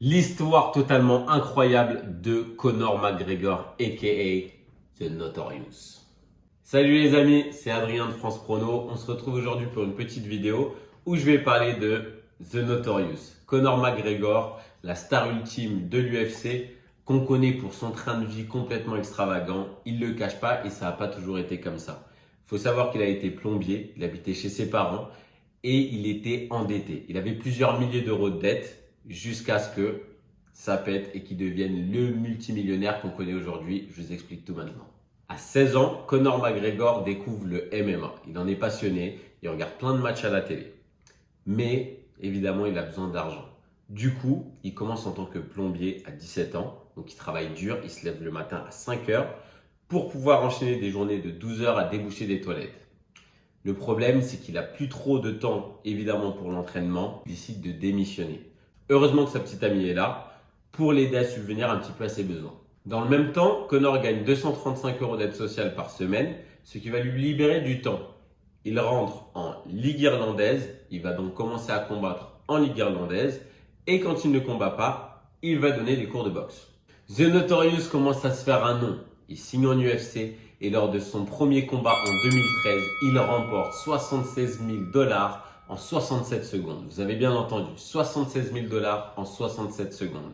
L'histoire totalement incroyable de Conor McGregor, aka The Notorious. Salut les amis, c'est Adrien de France Prono. On se retrouve aujourd'hui pour une petite vidéo où je vais parler de The Notorious. Conor McGregor, la star ultime de l'UFC, qu'on connaît pour son train de vie complètement extravagant. Il ne le cache pas et ça n'a pas toujours été comme ça. Il faut savoir qu'il a été plombier, il habitait chez ses parents et il était endetté. Il avait plusieurs milliers d'euros de dettes jusqu'à ce que ça pète et qu'il devienne le multimillionnaire qu'on connaît aujourd'hui. Je vous explique tout maintenant. À 16 ans, Conor McGregor découvre le MMA. Il en est passionné, il regarde plein de matchs à la télé. Mais évidemment, il a besoin d'argent. Du coup, il commence en tant que plombier à 17 ans. Donc il travaille dur, il se lève le matin à 5 heures pour pouvoir enchaîner des journées de 12 heures à déboucher des toilettes. Le problème, c'est qu'il n'a plus trop de temps, évidemment, pour l'entraînement. Il décide de démissionner. Heureusement que sa petite amie est là pour l'aider à subvenir un petit peu à ses besoins. Dans le même temps, Conor gagne 235 € d'aide sociale par semaine, ce qui va lui libérer du temps. Il rentre en Ligue irlandaise, il va donc commencer à combattre en Ligue irlandaise et quand il ne combat pas, il va donner des cours de boxe. The Notorious commence à se faire un nom. Il signe en UFC et lors de son premier combat en 2013, il remporte 76 000 $ en 67 secondes. Vous avez bien entendu, 76 000 $ en 67 secondes.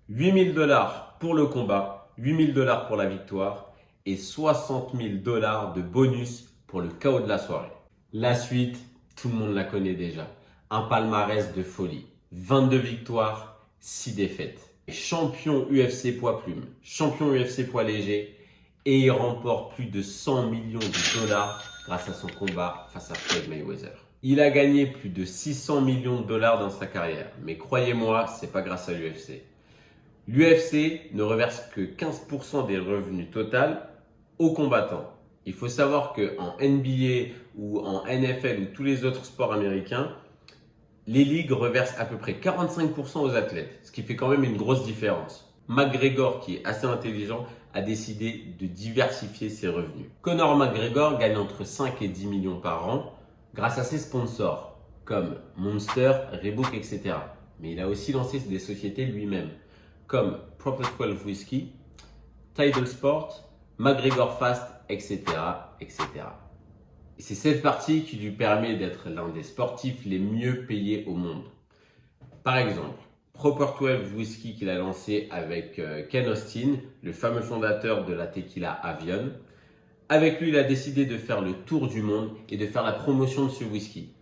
8 000 $ pour le combat, 8 000 $ pour la victoire et 60 000 $ de bonus pour le KO de la soirée. La suite, tout le monde la connaît déjà. Un palmarès de folie. 22 victoires, 6 défaites. Champion UFC poids plume, champion UFC poids léger et il remporte plus de 100 millions de dollars grâce à son combat face à Floyd Mayweather. Il a gagné plus de 600 millions de dollars dans sa carrière, mais croyez-moi, c'est pas grâce à l'UFC. L'UFC ne reverse que 15% des revenus total aux combattants. Il faut savoir qu'en NBA ou en NFL ou tous les autres sports américains, les ligues reversent à peu près 45% aux athlètes, ce qui fait quand même une grosse différence. McGregor, qui est assez intelligent, a décidé de diversifier ses revenus. Conor McGregor gagne entre 5 et 10 millions par an grâce à ses sponsors comme Monster, Reebok, etc. Mais il a aussi lancé des sociétés lui-même comme Proper 12 Whisky, Tidal Sport, McGregor Fast, etc., etc. Et c'est cette partie qui lui permet d'être l'un des sportifs les mieux payés au monde. Par exemple, Proper 12 Whisky qu'il a lancé avec Ken Austin, le fameux fondateur de la tequila Avion. Avec lui, il a décidé de faire le tour du monde et de faire la promotion de ce whisky.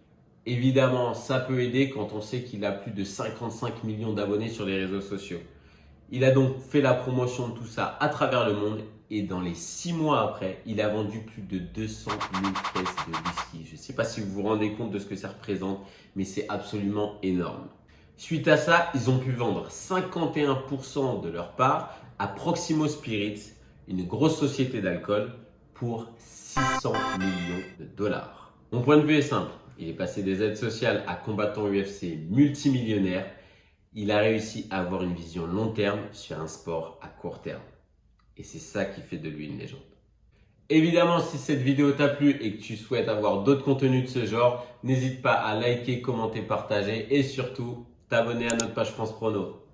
Évidemment, ça peut aider quand on sait qu'il a plus de 55 millions d'abonnés sur les réseaux sociaux. Il a donc fait la promotion de tout ça à travers le monde et dans les 6 mois après, il a vendu plus de 200 000 caisses de whisky. Je ne sais pas si vous vous rendez compte de ce que ça représente, mais c'est absolument énorme. Suite à ça, ils ont pu vendre 51% de leur part à Proximo Spirits, une grosse société d'alcool, pour 600 millions de dollars. Mon point de vue est simple. Il est passé des aides sociales à combattant UFC multimillionnaire. Il a réussi à avoir une vision long terme sur un sport à court terme. Et c'est ça qui fait de lui une légende. Évidemment, si cette vidéo t'a plu et que tu souhaites avoir d'autres contenus de ce genre, n'hésite pas à liker, commenter, partager et surtout t'abonner à notre page France Prono.